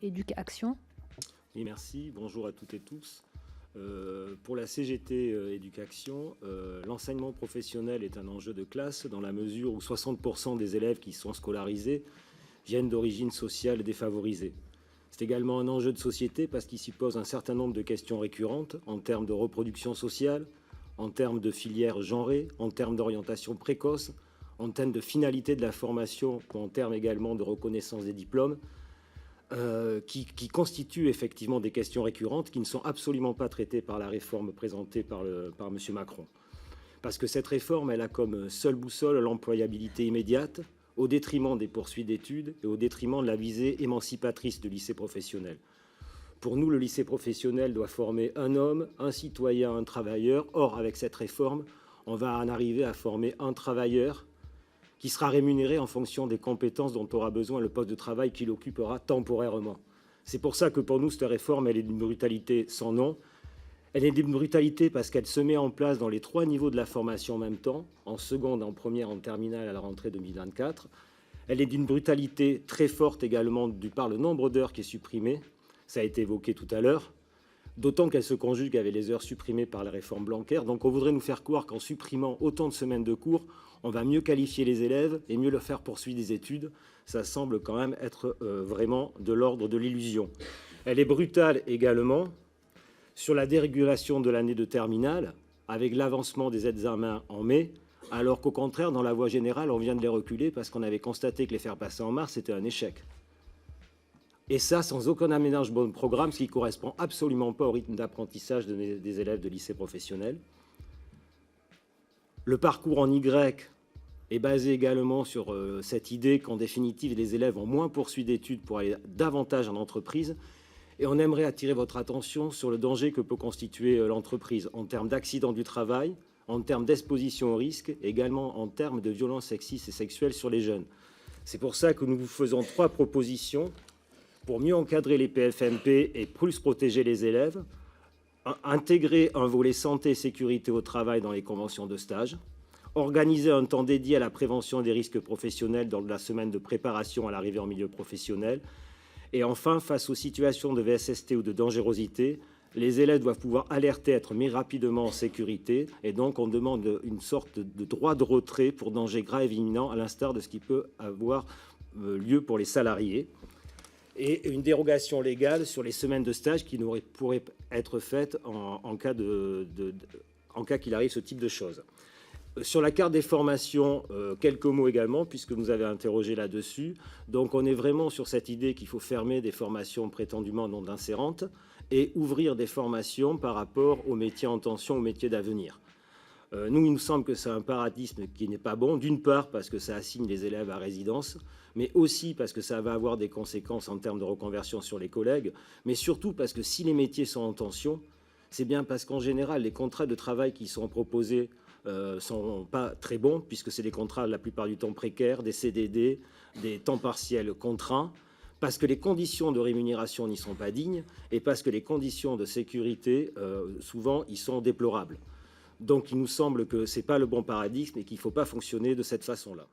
Éducation. Oui, merci. Bonjour à toutes et tous. Pour la CGT Éducation, l'enseignement professionnel est un enjeu de classe dans la mesure où 60% des élèves qui sont scolarisés viennent d'origine sociale défavorisée. C'est également un enjeu de société parce qu'il s'y pose un certain nombre de questions récurrentes en termes de reproduction sociale, en termes de filières genrées, en termes d'orientation précoce, en termes de finalité de la formation, en termes également de reconnaissance des diplômes, qui constituent effectivement des questions récurrentes qui ne sont absolument pas traitées par la réforme présentée par M. Macron. Parce que cette réforme, elle a comme seule boussole l'employabilité immédiate, au détriment des poursuites d'études et au détriment de la visée émancipatrice du lycée professionnel. Pour nous, le lycée professionnel doit former un homme, un citoyen, un travailleur. Or, avec cette réforme, on va en arriver à former un travailleur qui sera rémunéré en fonction des compétences dont aura besoin le poste de travail qu'il occupera temporairement. C'est pour ça que pour nous, cette réforme, elle est d'une brutalité sans nom. Elle est d'une brutalité parce qu'elle se met en place dans les 3 niveaux de la formation en même temps, en seconde, en première, en terminale à la rentrée 2024. Elle est d'une brutalité très forte également par le nombre d'heures qui est supprimé. Ça a été évoqué tout à l'heure, d'autant qu'elle se conjugue avec les heures supprimées par la réforme Blanquer. Donc on voudrait nous faire croire qu'en supprimant autant de semaines de cours, on va mieux qualifier les élèves et mieux leur faire poursuivre des études. Ça semble quand même être vraiment de l'ordre de l'illusion. Elle est brutale également sur la dérégulation de l'année de terminale, avec l'avancement des examens en mai, alors qu'au contraire, dans la voie générale, on vient de les reculer parce qu'on avait constaté que les faire passer en mars, c'était un échec. Et ça, sans aucun aménagement de programme, ce qui ne correspond absolument pas au rythme d'apprentissage des élèves de lycée professionnel. Le parcours en Y est basé également sur cette idée qu'en définitive, les élèves ont moins poursuivi d'études pour aller davantage en entreprise. Et on aimerait attirer votre attention sur le danger que peut constituer l'entreprise en termes d'accidents du travail, en termes d'exposition au risque, et également en termes de violences sexistes et sexuelles sur les jeunes. C'est pour ça que nous vous faisons 3 propositions pour mieux encadrer les PFMP et plus protéger les élèves. Intégrer un volet santé et sécurité au travail dans les conventions de stage, organiser un temps dédié à la prévention des risques professionnels dans la semaine de préparation à l'arrivée en milieu professionnel. Et enfin, face aux situations de VSST ou de dangerosité, les élèves doivent pouvoir alerter, être mis rapidement en sécurité. Et donc, on demande une sorte de droit de retrait pour danger grave et imminent, à l'instar de ce qui peut avoir lieu pour les salariés. Et une dérogation légale sur les semaines de stage qui pourrait être faite en cas qu'il arrive ce type de choses. Sur la carte des formations, quelques mots également, puisque vous avez interrogé là-dessus. Donc on est vraiment sur cette idée qu'il faut fermer des formations prétendument non insérantes et ouvrir des formations par rapport aux métiers en tension, aux métiers d'avenir. Nous, il nous semble que c'est un paradigme qui n'est pas bon, d'une part parce que ça assigne les élèves à résidence, mais aussi parce que ça va avoir des conséquences en termes de reconversion sur les collègues, mais surtout parce que si les métiers sont en tension, c'est bien parce qu'en général, les contrats de travail qui sont proposés sont pas très bons, puisque c'est des contrats la plupart du temps précaires, des CDD, des temps partiels contraints, parce que les conditions de rémunération n'y sont pas dignes et parce que les conditions de sécurité, souvent, y sont déplorables. Donc il nous semble que ce n'est pas le bon paradigme et qu'il ne faut pas fonctionner de cette façon-là.